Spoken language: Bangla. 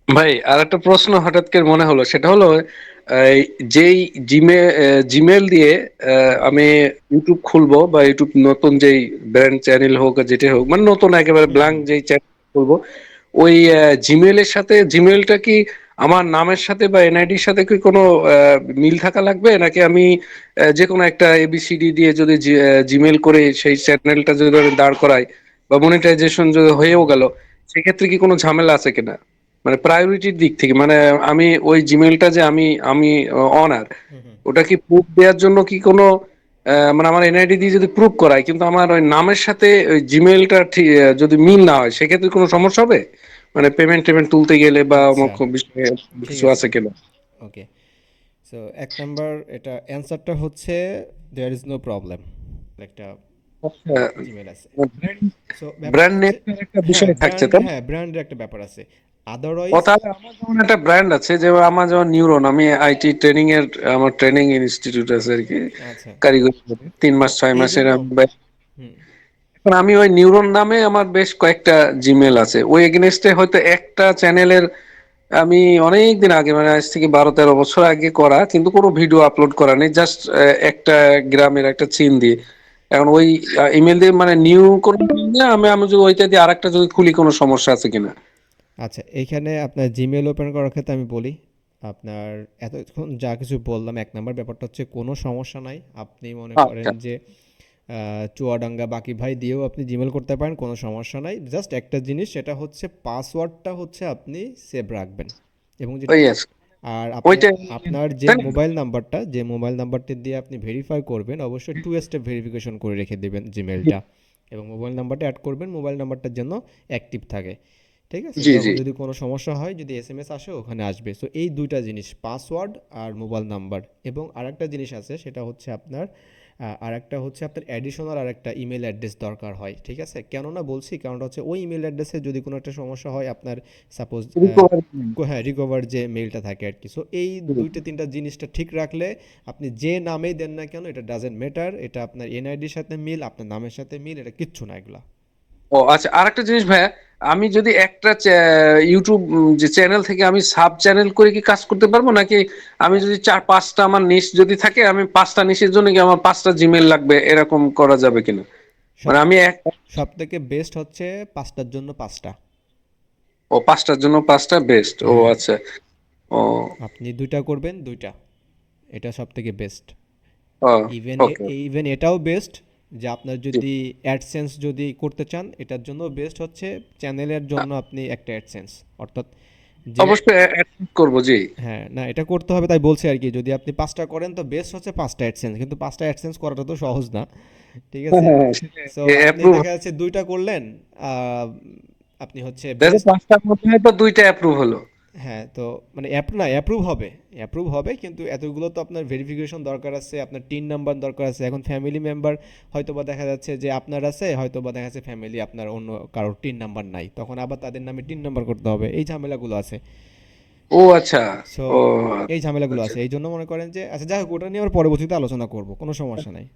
ভাই আর একটা প্রশ্ন হঠাৎ করে মনে হলো, সেটা হলো এই যেই জিমেল দিয়ে আমি ইউটিউব খুলবো বা ইউটিউব নতুন যেই ব্র্যান্ড চ্যানেল হোক আর যেটা হোক, মানে নতুন একেবারে হুম ব্ল্যাঙ্ক হুম। যেই চ্যানেল খুলবো, ওই জিমেলের সাথে জিমেলটা কি আমার নামের সাথে বা এনআইডির সাথে কি কোনো মিল থাকা লাগবে, নাকি আমি যে কোনো একটা এবিসিডি দিয়ে যদি জিমেল করে সেই চ্যানেলটা যদি আমি দাঁড় করাই বা মনিটাইজেশন যদি হয়েও গেল, সেক্ষেত্রে কি কোনো ঝামেলা আছে কিনা? মানে প্রায়োরিটির দিক থেকে, মানে আমি ওই জিমেলটা যে আমি অনার, হুম হুম। ওটা কি প্রুফ দেওয়ার জন্য কি কোনো মানে আমার এনআইডি দিয়ে যদি প্রুফ করায় কিন্তু আমার ওই নামের সাথে ওই জিমেলটা যদি মিল না হয়, সেক্ষেত্রে কোনো সমস্যা হবে? মানে পেমেন্ট টেমেন্ট তুলতে গেলে বা আচ্ছা, আমার খুব বিষয়ে ঠিক কিছু আছে। আছে কিনা? ওকে, সো এক নাম্বার এটা অ্যান্সারটা হচ্ছে দেয়ার ইজ নো প্রবলেম, একটা জিমেল আছে। সো ব্যাপারটা ব্র্যান্ড হচ্ছে, নেমের একটা হ্যাঁ বিষয় থাকছে, ব্র্যান্ড, তাই না? হ্যাঁ ব্র্যান্ডের একটা ব্যাপার আছে। ও আদারওয়াইজ, তাহলে আমার যেমন একটা ব্র্যান্ড আছে, যে আমার যেমন নিউরন, আমি আইটি ট্রেনিং এর, আমার ট্রেনিং ইনস্টিটিউট আছে আর কি, আচ্ছা, কারিগরি 3 মাস তো 6 মাসের। এই জন্য, হুম, এখন আমি ওই নিউরন নামে আমার বেশ কয়েকটা জিমেল আছে, ওই এগেনস্টে হয়তো একটা চ্যানেলের আমি অনেক দিন আগে, মানে আজ থেকে 12-13 বছর আগে করা, কিন্তু কোনো ভিডিও আপলোড করা নেই, জাস্ট একটা গ্রামের একটা চিন দিয়ে। এখন ওই ইমেল দিয়ে মানে নিউ করে নিয়ে আমি যদি ওইটা দিয়ে আরেকটা যদি খুলি, কোনো সমস্যা আছে কিনা? আচ্ছা এইখানে আপনার জিমেল ওপেন করার ক্ষেত্রে আমি বলি, আপনার এতক্ষণ যা কিছু বললাম, এক নাম্বার ব্যাপারটা হচ্ছে কোনো সমস্যা নাই। আপনি মনে করেন আচ্ছা। যে চুয়াডাঙ্গা বাকি ভাই দিয়েও আপনি জিমেল করতে পারেন, কোনো সমস্যা নাই। জাস্ট একটা জিনিস, সেটা হচ্ছে পাসওয়ার্ডটা হচ্ছে আপনি সেভ রাখবেন, এবং যেটা, ওই yes, আর আপনি ওইটা আপনার যে তাই না? মোবাইল নাম্বারটা, যে মোবাইল নাম্বারটি দিয়ে আপনি ভেরিফাই করবেন, অবশ্যই টু স্টেপ ভেরিফিকেশন করে রেখে দেবেন জিমেলটা, এবং মোবাইল নাম্বারটা অ্যাড করবেন, মোবাইল নাম্বারটার জন্য অ্যাক্টিভ থাকে। ঠিক আছে, জি জি। যখন যদি কোনো সমস্যা হয়, যদি এসএমএস আসে ওখানে আসবে। সো এই দুইটা জিনিস, পাসওয়ার্ড আর মোবাইল নাম্বার। এবং আরেকটা জিনিস আছে, সেটা হচ্ছে আপনার আরেকটা হচ্ছে আপনার অ্যাডিশনাল আরেকটা ইমেল অ্যাড্রেস দরকার হয়। ঠিক আছে, কেননা বলছি, কারণটা হচ্ছে ওই ইমেল অ্যাড্রেসে যদি কোনো একটা সমস্যা হয় আপনার, সাপোজ, রিকভারি। হ্যাঁ রিকভার যে মেইলটা থাকে আর কি। সো এই দুইটা তিনটা জিনিসটা ঠিক রাখলে আপনি যে নামেই দেন না কেন, এটা ডাজেন্ট ম্যাটার, এটা আপনার এনআইডির সাথে মিল, আপনার নামের সাথে মিল, এটা কিচ্ছু না এগুলা। ও আচ্ছা, আরেকটা জিনিস ভাইয়া, আমি যদি একটা ইউটিউব যে চ্যানেল থেকে আমি সাব চ্যানেল করে কি কাজ করতে পারবো, নাকি আমি যদি 4-5টা আমার নিশ যদি থাকে, আমি 5টা নিশের জন্য কি আমার 5টা জিমেল লাগবে, এরকম করা যাবে কিনা? সব মানে আমি এক, সব থেকে বেস্ট হচ্ছে পাঁচটার জন্য পাঁচটা। ও 5টার জন্য 5টা বেস্ট, ও হ্যাঁ, আচ্ছা। ও আপনি দুইটা করবেন, দুইটা, এটা সব থেকে বেস্ট। ও ইভেন ওকে। ইভেন এটাও বেস্ট যে আপনার যদি অ্যাডসেন্স যদি করতে চান, এটার জন্য বেস্ট হচ্ছে চ্যানেলের জন্য আপনি একটা অ্যাডসেন্স, অর্থাৎ যে, অবশ্যই অ্যাড করবো, জি। হ্যাঁ না এটা করতে হবে, তাই বলছি আর কি। যদি আপনি পাঁচটা করেন তো বেস্ট হচ্ছে পাঁচটা অ্যাডসেন্স, কিন্তু পাঁচটা অ্যাডসেন্স করাটা তো সহজ না। ঠিক হ্যাঁ আছে, হ্যাঁ হ্যাঁ, সো সেটা আপনি অ্যাপ্রুভ। দেখা যাচ্ছে দুইটা করলেন, আহ, আপনি হচ্ছে দেখো বেস্ট, 5টার মধ্যে তো 2টা অ্যাপ্রুভ হলো। হ্যাঁ তো মানে অ্যাপ্রুভ হবে, অ্যাপ্রুভ হবে, কিন্তু এতগুলো তো আপনার ভেরিফিকেশন দরকার আছে, আপনার টিন নাম্বার দরকার আছে। এখন ফ্যামিলি মেম্বার হয়তো বা দেখা যাচ্ছে যে আপনার আছে, হয়তো বা দেখা যাচ্ছে ফ্যামিলি আপনার অন্য কারোর টিন নাম্বার নাই, তখন আবার তাদের নামে টিন নাম্বার করতে হবে, এই ঝামেলাগুলো আছে। ও আচ্ছা। সো ও এই ঝামেলাগুলো আচ্ছা। আছে, এই জন্য মনে করেন যে, আচ্ছা যাই হোক, ওটা নিয়ে আবার পরবর্তীতে আলোচনা করব, কোনো সমস্যা নাই।